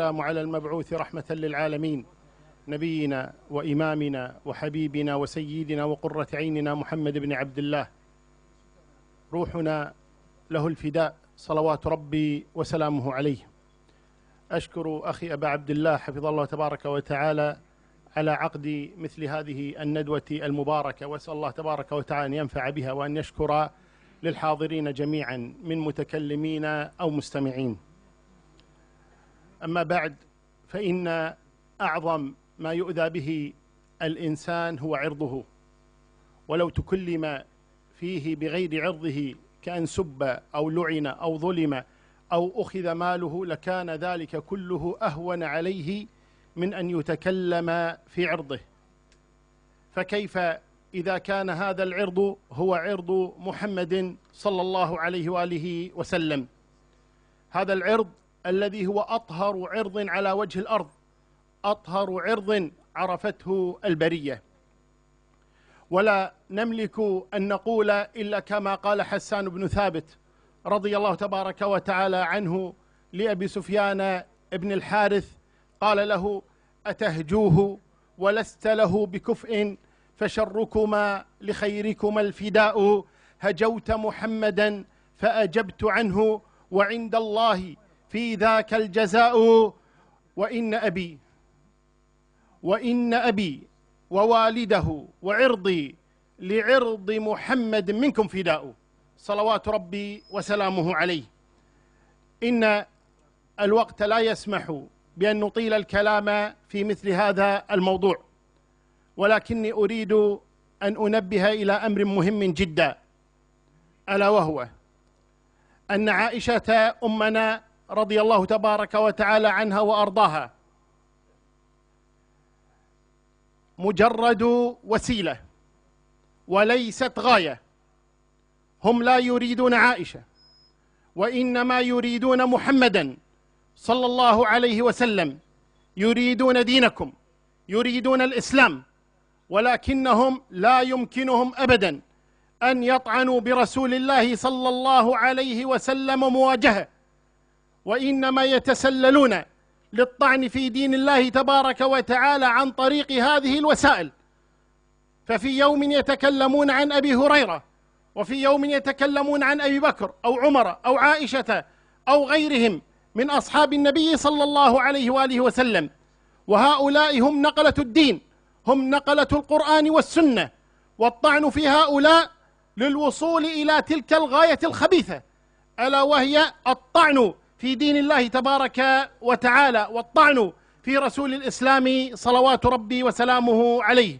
والسلام على المبعوث رحمة للعالمين نبينا وإمامنا وحبيبنا وسيدنا وقرة عيننا محمد بن عبد الله، روحنا له الفداء صلوات ربي وسلامه عليه. أشكر أخي أبا عبد الله حفظه الله تبارك وتعالى على عقد مثل هذه الندوة المباركة، وأسأل الله تبارك وتعالى أن ينفع بها وأن يشكر للحاضرين جميعا من متكلمين أو مستمعين. أما بعد، فإن أعظم ما يؤذى به الإنسان هو عرضه، ولو تكلم فيه بغير عرضه كأن سب أو لعن أو ظلم أو أخذ ماله لكان ذلك كله أهون عليه من أن يتكلم في عرضه. فكيف إذا كان هذا العرض هو عرض محمد صلى الله عليه وآله وسلم، هذا العرض الذي هو أطهر عرض على وجه الأرض، أطهر عرض عرفته البرية. ولا نملك أن نقول إلا كما قال حسان بن ثابت رضي الله تبارك وتعالى عنه لأبي سفيان بن الحارث، قال له: أتهجوه ولست له بكفء، فشركما لخيركما الفداء، هجوت محمدا فأجبت عنه، وعند الله في ذاك الجزاء، وإن أبي ووالده وعرضي لعرض محمد منكم فداء، صلوات ربي وسلامه عليه. إن الوقت لا يسمح بأن نطيل الكلام في مثل هذا الموضوع، ولكني أريد أن أنبه إلى أمر مهم جدا، ألا وهو أن عائشة أمنا رضي الله تبارك وتعالى عنها وأرضاها مجرد وسيلة وليست غاية. هم لا يريدون عائشة، وإنما يريدون محمدا صلى الله عليه وسلم، يريدون دينكم، يريدون الإسلام، ولكنهم لا يمكنهم أبدا أن يطعنوا برسول الله صلى الله عليه وسلم مواجهة، وإنما يتسللون للطعن في دين الله تبارك وتعالى عن طريق هذه الوسائل. ففي يوم يتكلمون عن أبي هريرة، وفي يوم يتكلمون عن أبي بكر أو عمر أو عائشة أو غيرهم من أصحاب النبي صلى الله عليه وآله وسلم، وهؤلاء هم نقلة الدين، هم نقلة القرآن والسنة، والطعن في هؤلاء للوصول إلى تلك الغاية الخبيثة، ألا وهي الطعن في دين الله تبارك وتعالى، والطعن في رسول الإسلام صلوات ربي وسلامه عليه.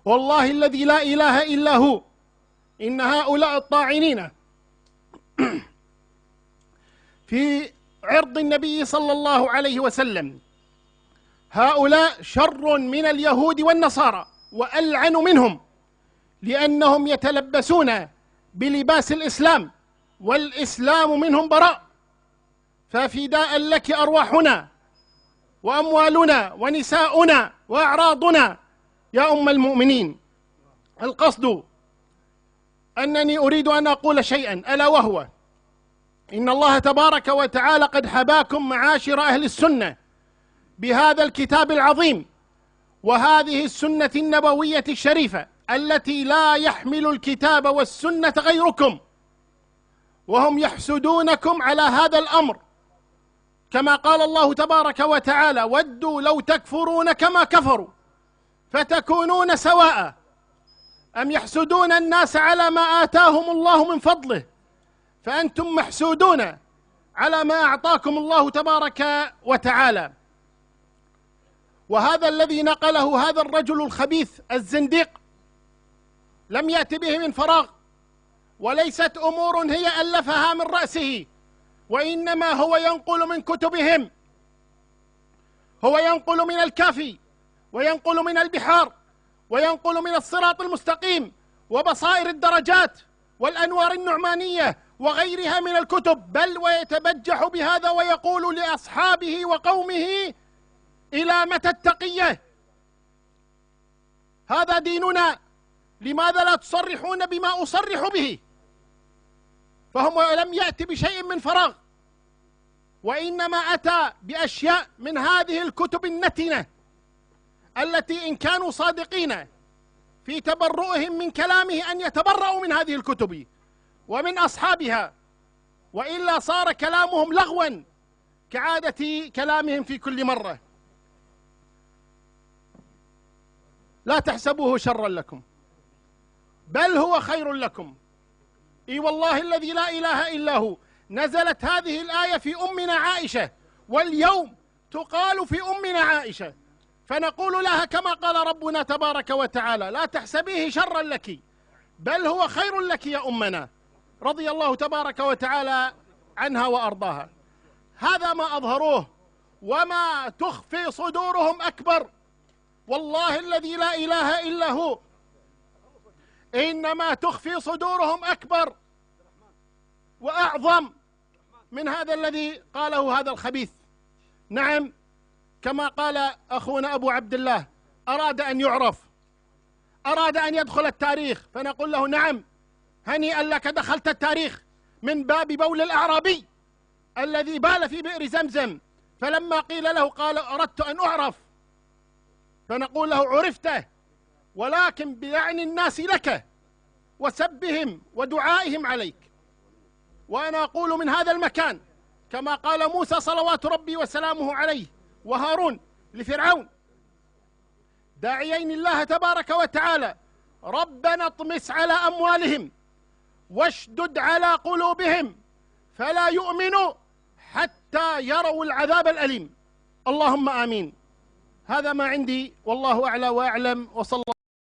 والله الذي لا إله إلا هو، إن هؤلاء الطاعنين في عرض النبي صلى الله عليه وسلم هؤلاء شر من اليهود والنصارى وألعن منهم، لأنهم يتلبسون بلباس الإسلام، والإسلام منهم براء. ففداء لك أرواحنا وأموالنا ونساؤنا وأعراضنا يا أم المؤمنين. القصد أنني أريد أن أقول شيئا، ألا وهو إن الله تبارك وتعالى قد حباكم معاشر أهل السنة بهذا الكتاب العظيم وهذه السنة النبوية الشريفة التي لا يحمل الكتاب والسنة غيركم، وهم يحسدونكم على هذا الأمر، كما قال الله تبارك وتعالى: ودوا لو تكفرون كما كفروا فتكونون سواء. أم يحسدون الناس على ما آتاهم الله من فضله، فأنتم محسودون على ما أعطاكم الله تبارك وتعالى. وهذا الذي نقله هذا الرجل الخبيث الزنديق لم يأتي به من فراغ، وليست أمور هي ألفها من رأسه، وإنما هو ينقل من كتبهم، هو ينقل من الكافي، وينقل من البحار، وينقل من الصراط المستقيم، وبصائر الدرجات، والأنوار النعمانية، وغيرها من الكتب، بل ويتبجح بهذا ويقول لأصحابه وقومه: إلى متى التقية؟ هذا ديننا، لماذا لا تصرحون بما أصرح به؟ فهم لم يأتي بشيء من فراغ، وإنما أتى بأشياء من هذه الكتب النتنة التي إن كانوا صادقين في تبرؤهم من كلامه أن يتبرؤوا من هذه الكتب ومن أصحابها، وإلا صار كلامهم لغوا كعادة كلامهم في كل مرة. لا تحسبوه شرا لكم بل هو خير لكم. إي والله الذي لا إله إلا هو، نزلت هذه الآية في أمنا عائشة، واليوم تقال في أمنا عائشة، فنقول لها كما قال ربنا تبارك وتعالى: لا تحسبيه شرا لك بل هو خير لك يا أمنا، رضي الله تبارك وتعالى عنها وأرضاها. هذا ما أظهروه، وما تخفي صدورهم أكبر. والله الذي لا إله إلا هو، إنما تخفي صدورهم أكبر وأعظم من هذا الذي قاله هذا الخبيث. نعم، كما قال أخونا أبو عبد الله: أراد أن يعرف، أراد أن يدخل التاريخ، فنقول له: نعم، هنيئا لك دخلت التاريخ من باب بول الأعرابي الذي بال في بئر زمزم، فلما قيل له قال: أردت أن أعرف، فنقول له: عرفته، ولكن بلعن الناس لك وسبهم ودعائهم عليك. وأنا أقول من هذا المكان كما قال موسى صلوات ربي وسلامه عليه وهارون لفرعون، داعيين الله تبارك وتعالى: ربنا اطمس على أموالهم واشدد على قلوبهم فلا يؤمنوا حتى يروا العذاب الأليم. اللهم آمين. هذا ما عندي، والله أعلى وأعلم، وصلى